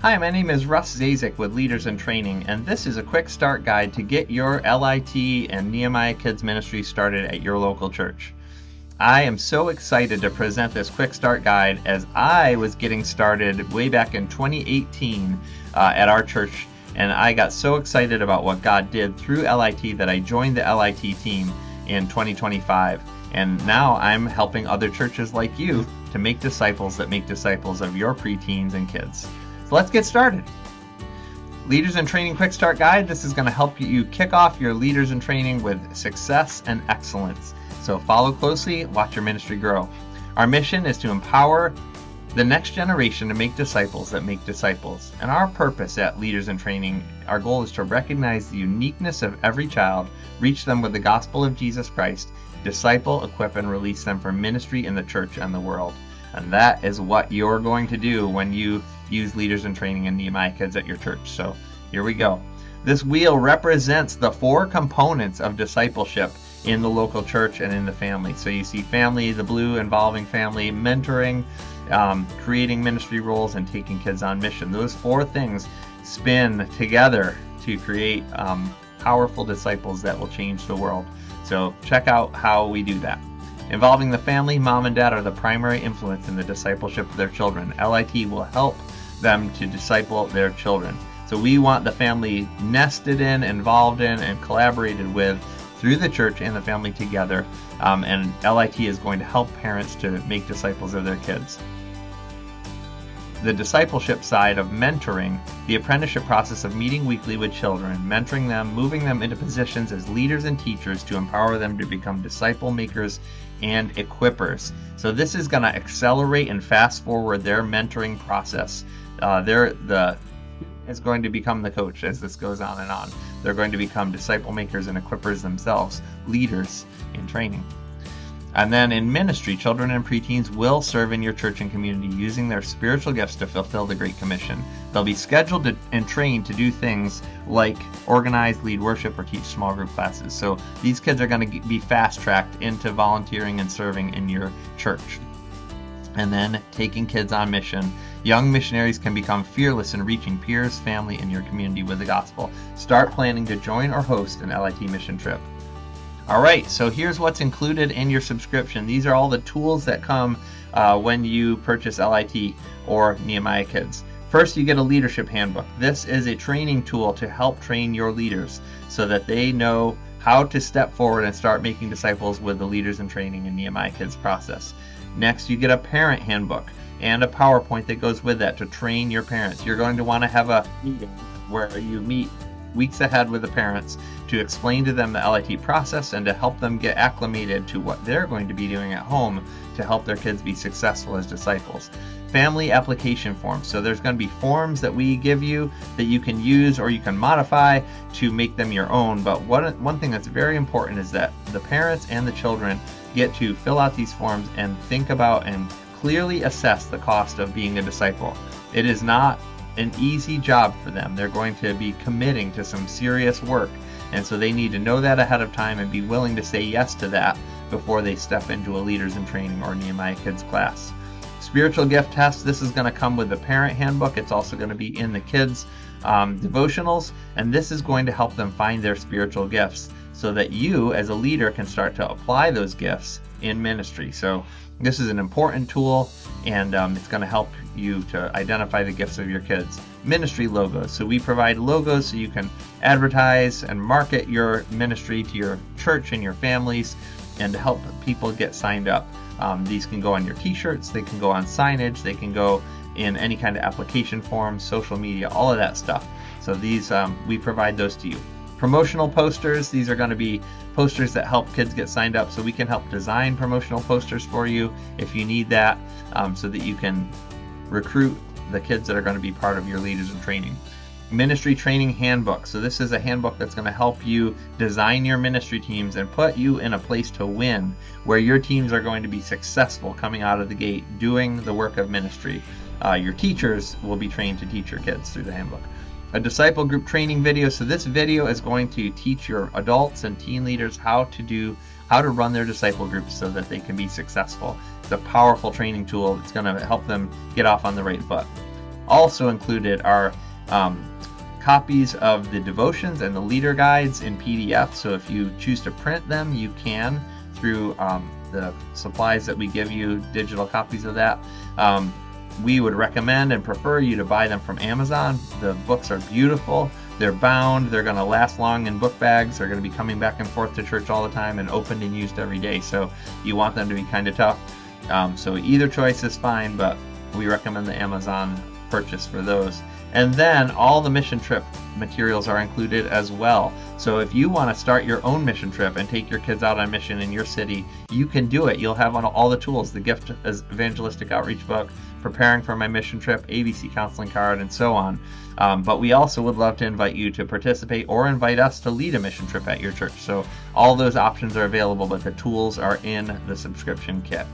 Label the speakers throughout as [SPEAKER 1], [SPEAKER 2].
[SPEAKER 1] Hi, my name is Russ Zazik with Leaders in Training, and this is a quick start guide to get your L.I.T. and Nehemiah Kids Ministry started at your local church. I am so excited to present this quick start guide as I was getting started way back in 2018 at our church, and I got so excited about what God did through L.I.T. that I joined the L.I.T. team in 2025, and now I'm helping other churches like you to make disciples that make disciples of your preteens and kids. So let's get started. Leaders in Training Quick Start Guide. This is going to help you kick off your Leaders in Training with success and excellence. So follow closely, watch your ministry grow. Our mission is to empower the next generation to make disciples that make disciples. And our purpose at Leaders in Training, our goal is to recognize the uniqueness of every child, reach them with the gospel of Jesus Christ, disciple, equip, and release them for ministry in the church and the world. And that is what you're going to do when you use Leaders in Training and Nehemiah Kids at your church. So here we go. This wheel represents the 4 components of discipleship in the local church and in the family. So you see family, the blue, involving family, mentoring, creating ministry roles, and taking kids on mission. Those 4 things spin together to create powerful disciples that will change the world. So check out how we do that. Involving the family, mom and dad are the primary influence in the discipleship of their children. L.I.T. will help them to disciple their children. So we want the family nested in, involved in, and collaborated with through the church and the family together. And L.I.T. is going to help parents to make disciples of their kids. The discipleship side of mentoring, the apprenticeship process of meeting weekly with children, mentoring them, moving them into positions as leaders and teachers to empower them to become disciple makers and equippers. So this is going to accelerate and fast forward their mentoring process. Is going to become the coach as this goes on and on. They're going to become disciple makers and equippers themselves, leaders in training. And then in ministry, children and preteens will serve in your church and community using their spiritual gifts to fulfill the Great Commission. They'll be scheduled and trained to do things like organize, lead worship, or teach small group classes. So these kids are going to be fast-tracked into volunteering and serving in your church. And then taking kids on mission. Young missionaries can become fearless in reaching peers, family, and your community with the gospel. Start planning to join or host an L.I.T. mission trip. All right, so here's what's included in your subscription. These are all the tools that come when you purchase L.I.T. or Nehemiah Kids. First, you get a leadership handbook. This is a training tool to help train your leaders so that they know how to step forward and start making disciples with the Leaders in Training and Nehemiah Kids process. Next, you get a parent handbook and a PowerPoint that goes with that to train your parents. You're going to want to have a meeting where you meet weeks ahead with the parents to explain to them the L.I.T. process and to help them get acclimated to what they're going to be doing at home to help their kids be successful as disciples. Family application forms. So there's going to be forms that we give you that you can use or you can modify to make them your own. But one thing that's very important is that the parents and the children get to fill out these forms and think about and clearly assess the cost of being a disciple. It is not an easy job for them. They're going to be committing to some serious work, and so they need to know that ahead of time and be willing to say yes to that before they step into a Leaders in Training or Nehemiah Kids class. Spiritual gift test. This is going to come with the parent handbook. It's also going to be in the kids devotionals, and this is going to help them find their spiritual gifts so that you as a leader can start to apply those gifts in ministry. So this is an important tool, and it's going to help you to identify the gifts of your kids. Ministry logos. So we provide logos so you can advertise and market your ministry to your church and your families and to help people get signed up. These can go on your t-shirts, they can go on signage, they can go in any kind of application form, social media, all of that stuff. So these, we provide those to you. Promotional posters. These are going to be posters that help kids get signed up, so we can help design promotional posters for you if you need that, so that you can recruit the kids that are going to be part of your Leaders in Training. Ministry training handbook. So this is a handbook that's going to help you design your ministry teams and put you in a place to win, where your teams are going to be successful coming out of the gate doing the work of ministry. Your teachers will be trained to teach your kids through the handbook. A disciple group training video. So this video is going to teach your adults and teen leaders how to run their disciple groups so that they can be successful. It's a powerful training tool that's going to help them get off on the right foot. Also included are copies of the devotions and the leader guides in PDF. So if you choose to print them, you can through the supplies that we give you, digital copies of that. We would recommend and prefer you to buy them from Amazon. The books are beautiful. They're bound. They're going to last long in book bags. They're going to be coming back and forth to church all the time and opened and used every day. So you want them to be kind of tough. So either choice is fine, but we recommend the Amazon purchase for those. And then all the mission trip materials are included as well. So if you want to start your own mission trip and take your kids out on mission in your city, you can do it. You'll have all the tools, the Gift as Evangelistic Outreach book, Preparing for My Mission Trip, ABC counseling card, and so on. But we also would love to invite you to participate or invite us to lead a mission trip at your church. So all those options are available, but the tools are in the subscription kit.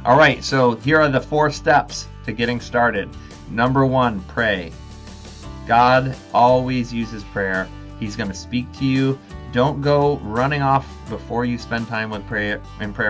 [SPEAKER 1] All right, so here are the 4 steps to getting started. Number 1, pray. God always uses prayer. He's going to speak to you. Don't go running off before you spend time with prayer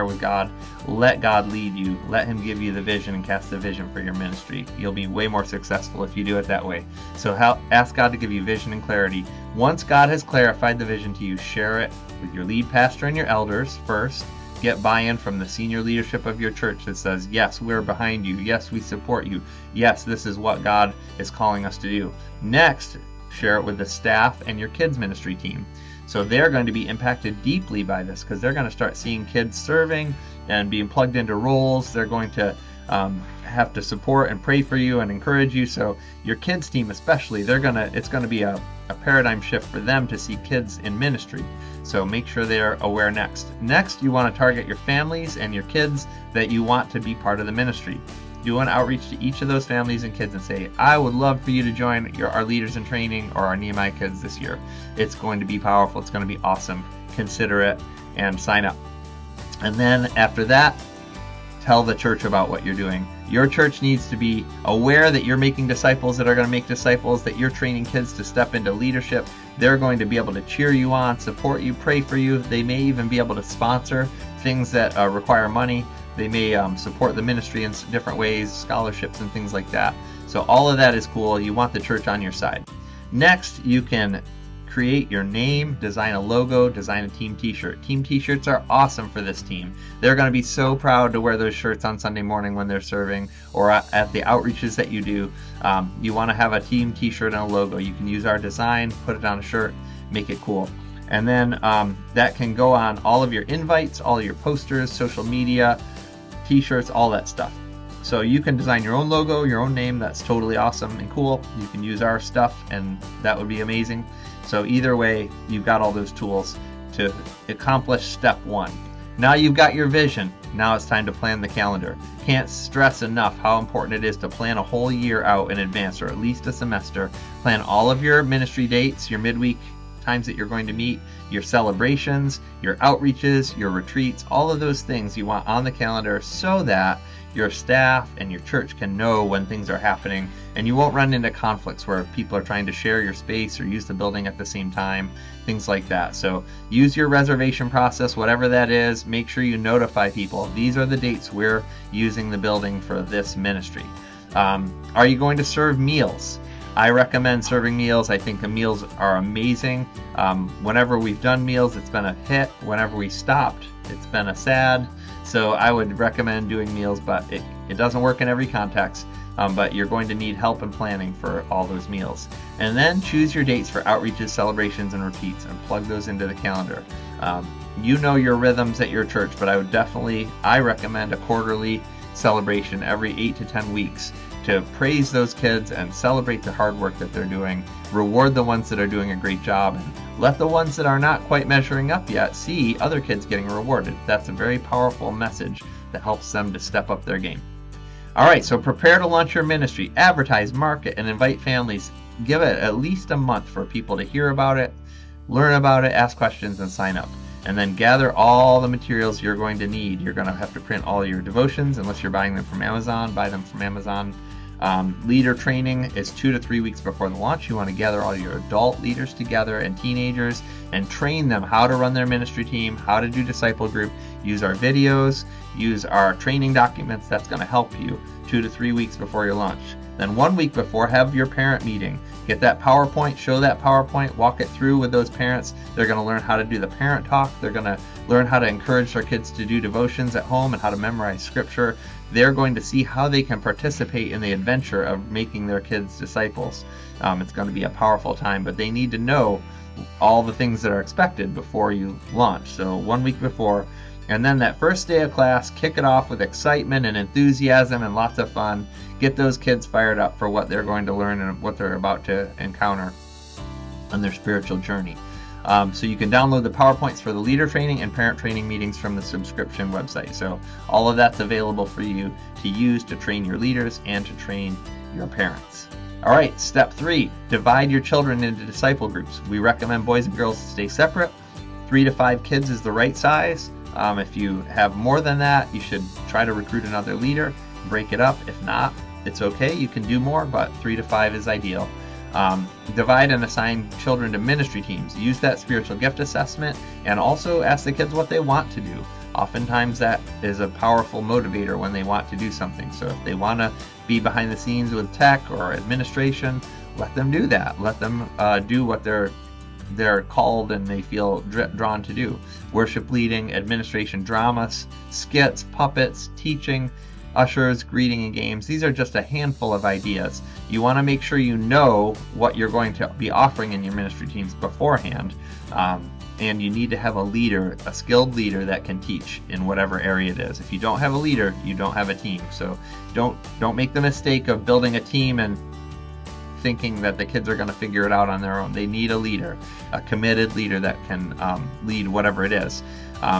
[SPEAKER 1] with God. Let God lead you. Let him give you the vision and cast the vision for your ministry. You'll be way more successful if you do it that way. So ask God to give you vision and clarity. Once God has clarified the vision to you, share it with your lead pastor and your elders first. Get buy-in from the senior leadership of your church that says, yes, we're behind you. Yes, we support you. Yes, this is what God is calling us to do. Next, share it with the staff and your kids ministry team. So they're going to be impacted deeply by this because they're going to start seeing kids serving and being plugged into roles. They're going to have to support and pray for you and encourage you. So your kids team especially, it's going to be a paradigm shift for them to see kids in ministry. So make sure they're aware next. Next, you want to target your families and your kids that you want to be part of the ministry. Do an outreach to each of those families and kids and say, I would love for you to join our leaders in training or our Nehemiah kids this year. It's going to be powerful. It's going to be awesome. Consider it and sign up. And then after that, tell the church about what you're doing. Your church needs to be aware that you're making disciples that are going to make disciples, that you're training kids to step into leadership. They're going to be able to cheer you on, support you, pray for you. They may even be able to sponsor things that require money. They may support the ministry in different ways, scholarships and things like that. So all of that is cool. You want the church on your side. Next, you can create your name, design a logo, design a team t-shirt. Team t-shirts are awesome for this team. They're going to be so proud to wear those shirts on Sunday morning when they're serving or at the outreaches that you do. You want to have a team t-shirt and a logo. You can use our design, put it on a shirt, make it cool. And then that can go on all of your invites, all your posters, social media, t-shirts, all that stuff. So you can design your own logo, your own name. That's totally awesome and cool. You can use our stuff and that would be amazing. So either way, you've got all those tools to accomplish step 1. Now you've got your vision. Now it's time to plan the calendar. Can't stress enough how important it is to plan a whole year out in advance, or at least a semester. Plan all of your ministry dates, your midweek times that you're going to meet, your celebrations, your outreaches, your retreats, all of those things you want on the calendar so that your staff and your church can know when things are happening and you won't run into conflicts where people are trying to share your space or use the building at the same time, things like that. So use your reservation process, whatever that is. Make sure you notify people. These are the dates we're using the building for this ministry. Are you going to serve meals? I recommend serving meals. I think the meals are amazing. Whenever we've done meals, it's been a hit. Whenever we stopped, it's been a sad. So I would recommend doing meals, but it doesn't work in every context. But you're going to need help in planning for all those meals. And then choose your dates for outreaches, celebrations, and repeats, and plug those into the calendar. You know your rhythms at your church, but I recommend a quarterly celebration every 8 to 10 weeks to praise those kids and celebrate the hard work that they're doing, reward the ones that are doing a great job, and let the ones that are not quite measuring up yet see other kids getting rewarded. That's a very powerful message that helps them to step up their game. All right, so prepare to launch your ministry. Advertise, market, and invite families. Give it at least a month for people to hear about it, learn about it, ask questions, and sign up. And then gather all the materials you're going to need. You're going to have to print all your devotions unless you're buying them from Amazon. Buy them from Amazon. Leader training is 2 to 3 weeks before the launch. You want to gather all your adult leaders together and teenagers and train them how to run their ministry team, how to do disciple group. Use our videos, use our training documents. That's going to help you 2 to 3 weeks before your launch. Then 1 week before, have your parent meeting. Get that PowerPoint, show that PowerPoint, walk it through with those parents. They're going to learn how to do the parent talk. They're going to learn how to encourage their kids to do devotions at home and how to memorize scripture. They're going to see how they can participate in the adventure of making their kids disciples. It's going to be a powerful time, but they need to know all the things that are expected before you launch. So 1 week before, and then that first day of class, kick it off with excitement and enthusiasm and lots of fun. Get those kids fired up for what they're going to learn and what they're about to encounter on their spiritual journey. So you can download the PowerPoints for the leader training and parent training meetings from the subscription website. So all of that's available for you to use to train your leaders and to train your parents. All right, step 3, divide your children into disciple groups. We recommend boys and girls stay separate. 3 to 5 kids is the right size. If you have more than that, you should try to recruit another leader, break it up. If not, it's okay. You can do more, but 3 to 5 is ideal. Divide and assign children to ministry teams. Use that spiritual gift assessment and also ask the kids what they want to do. Oftentimes that is a powerful motivator when they want to do something. So if they want to be behind the scenes with tech or administration, let them do that. Let them do what they're called and they feel drawn to do. Worship leading, administration, dramas, skits, puppets, teaching, ushers, greeting, and games. These are just a handful of ideas. You want to make sure you know what you're going to be offering in your ministry teams beforehand. And you need to have a leader, a skilled leader that can teach in whatever area it is. If you don't have a leader, you don't have a team. So don't make the mistake of building a team and thinking that the kids are going to figure it out on their own. They need a leader, a committed leader that can lead whatever it is.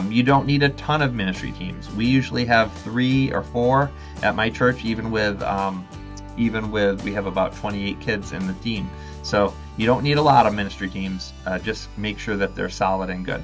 [SPEAKER 1] You don't need a ton of ministry teams. We usually have 3 or 4 at my church, even with we have about 28 kids in the team. So you don't need a lot of ministry teams. Just make sure that they're solid and good.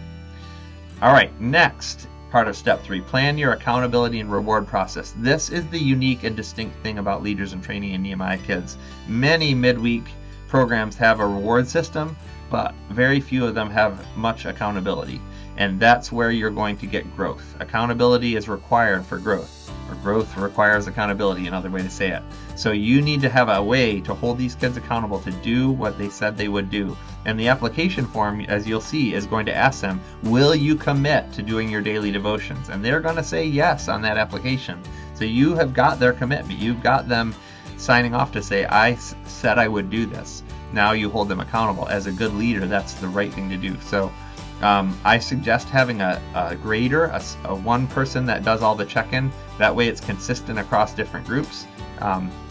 [SPEAKER 1] All right, next part of step 3, plan your accountability and reward process. This is the unique and distinct thing about leaders in training in Nehemiah Kids. Many midweek programs have a reward system, but very few of them have much accountability. And that's where you're going to get growth. Accountability is required for growth, or growth requires accountability, another way to say it. So you need to have a way to hold these kids accountable to do what they said they would do. And the application form, as you'll see, is going to ask them, will you commit to doing your daily devotions? And they're going to say yes on that application. So you have got their commitment. You've got them signing off to say, I said I would do this. Now you hold them accountable. As a good leader, that's the right thing to do. So I suggest having a grader, a one person that does all the check-in. That way it's consistent across different groups.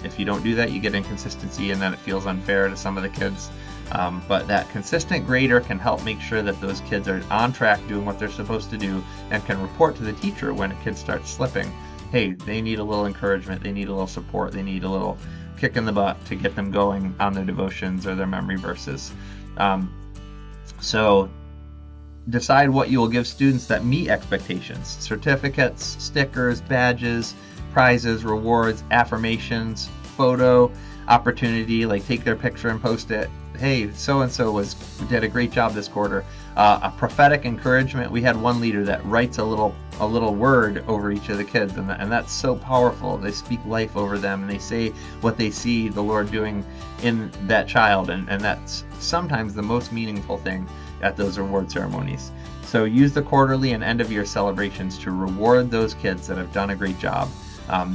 [SPEAKER 1] If you don't do that, you get inconsistency and then it feels unfair to some of the kids. But that consistent grader can help make sure that those kids are on track doing what they're supposed to do and can report to the teacher when a kid starts slipping. Hey, they need a little encouragement, they need a little support, they need a little kick in the butt to get them going on their devotions or their memory verses. So decide what you will give students that meet expectations. Certificates, stickers, badges, prizes, rewards, affirmations, photo opportunity, like take their picture and post it. Hey, so-and-so did a great job this quarter. A prophetic encouragement. We had one leader that writes a little word over each of the kids, and that's so powerful. They speak life over them, and they say what they see the Lord doing in that child, and that's sometimes the most meaningful thing at those reward ceremonies. So use the quarterly and end of year celebrations to reward those kids that have done a great job.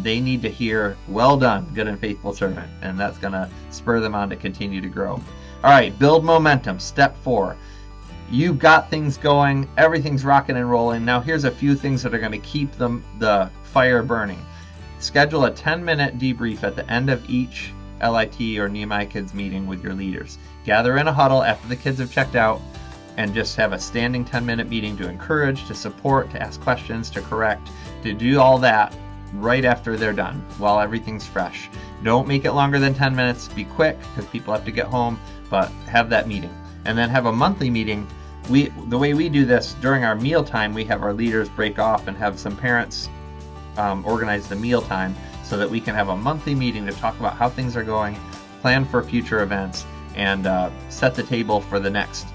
[SPEAKER 1] They need to hear, well done, good and faithful servant, and that's going to spur them on to continue to grow. All right, build momentum. Step 4. You've got things going, everything's rocking and rolling. Now here's a few things that are going to keep the fire burning. Schedule a 10-minute debrief at the end of each L.I.T. or Nehemiah Kids meeting with your leaders. Gather in a huddle after the kids have checked out and just have a standing 10-minute meeting to encourage, to support, to ask questions, to correct, to do all that right after they're done while everything's fresh. Don't make it longer than 10 minutes. Be quick because people have to get home, but have that meeting. And then have a monthly meeting. The way we do this, during our meal time, we have our leaders break off and have some parents organize the meal time so that we can have a monthly meeting to talk about how things are going, plan for future events, and set the table for the next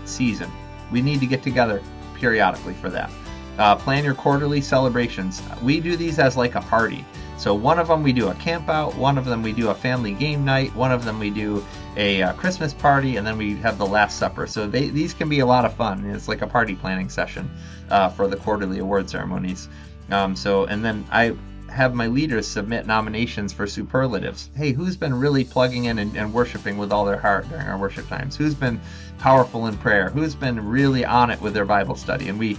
[SPEAKER 1] season. We need to get together periodically for that. Plan your quarterly celebrations. We do these as like a party. So one of them we do a camp out, one of them we do a family game night, one of them we do a Christmas party, and then we have the Last Supper. So these can be a lot of fun. It's like a party planning session for the quarterly award ceremonies. And then I have my leaders submit nominations for superlatives. Hey, who's been really plugging in and worshiping with all their heart during our worship times? Who's been powerful in prayer? Who's been really on it with their Bible study? And we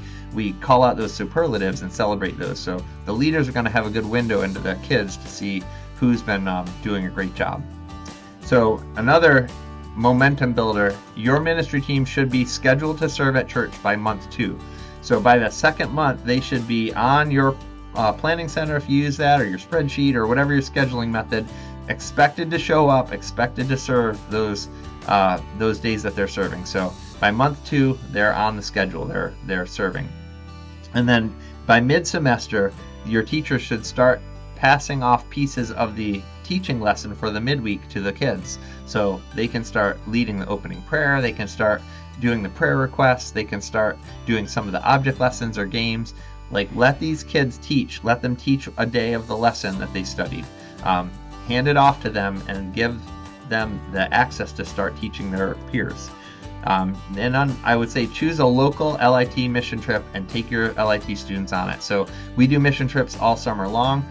[SPEAKER 1] call out those superlatives and celebrate those. So the leaders are going to have a good window into the kids to see who's been doing a great job. So another momentum builder, your ministry team should be scheduled to serve at church by month 2. So by the second month, they should be on your planning center, if you use that, or your spreadsheet, or whatever your scheduling method, expected to show up, expected to serve those days that they're serving. So by month 2, they're on the schedule, they're serving. And then by mid-semester, your teacher should start passing off pieces of the teaching lesson for the midweek to the kids. So they can start leading the opening prayer, they can start doing the prayer requests, they can start doing some of the object lessons or games. Like, let these kids teach. Let them teach a day of the lesson that they studied. Hand it off to them and give them the access to start teaching their peers. I would say choose a local L.I.T. mission trip and take your L.I.T. students on it. So we do mission trips all summer long.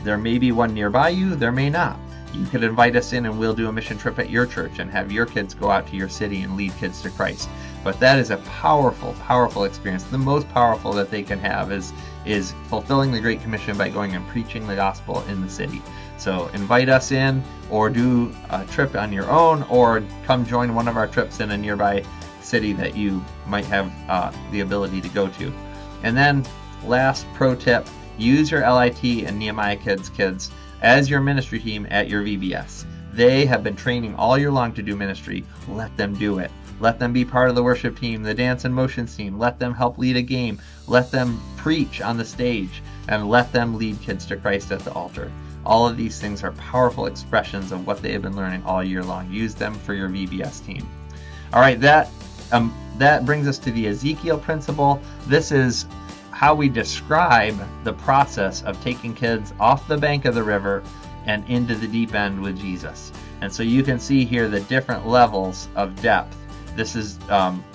[SPEAKER 1] There may be one nearby you, there may not. You could invite us in and we'll do a mission trip at your church and have your kids go out to your city and lead kids to Christ. But that is a powerful, powerful experience. The most powerful that they can have is fulfilling the Great Commission by going and preaching the gospel in the city. So invite us in, or do a trip on your own, or come join one of our trips in a nearby city that you might have the ability to go to. And then last pro tip, use your L.I.T. and Nehemiah kids as your ministry team at your VBS. They have been training all year long to do ministry. Let them do it. Let them be part of the worship team, the dance and motions team. Let them help lead a game. Let them preach on the stage, and let them lead kids to Christ at the altar. All of these things are powerful expressions of what they have been learning all year long. Use them for your VBS team. All right, that brings us to the Ezekiel principle. This is how we describe the process of taking kids off the bank of the river and into the deep end with Jesus. And so you can see here the different levels of depth. This is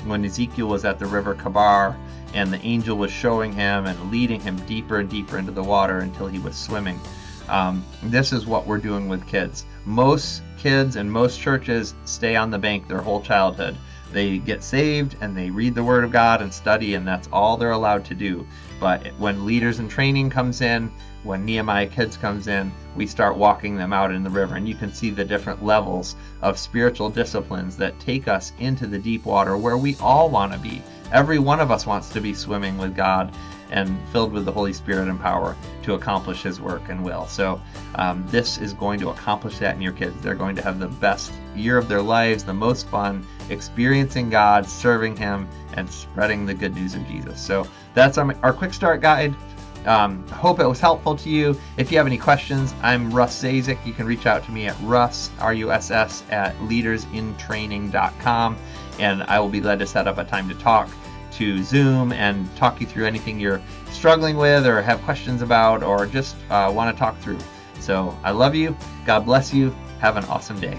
[SPEAKER 1] when Ezekiel was at the river Kabar, and the angel was showing him and leading him deeper and deeper into the water until he was swimming. This is what we're doing with kids. Most kids and most churches stay on the bank their whole childhood. They get saved and they read the Word of God and study, and that's all they're allowed to do. But when Leaders in Training comes in, when Nehemiah Kids comes in, we start walking them out in the river, and you can see the different levels of spiritual disciplines that take us into the deep water where we all want to be. Every one of us wants to be swimming with God and filled with the Holy Spirit and power to accomplish His work and will. So this is going to accomplish that in your kids. They're going to have the best year of their lives, the most fun, experiencing God, serving Him, and spreading the good news of Jesus. So that's our quick start guide. Hope it was helpful to you. If you have any questions, I'm Russ Zazik. You can reach out to me at Russ, R-U-S-S, at leadersintraining.com, and I will be glad to set up a time to talk to Zoom and talk you through anything you're struggling with or have questions about or just want to talk through. So I love you. God bless you. Have an awesome day.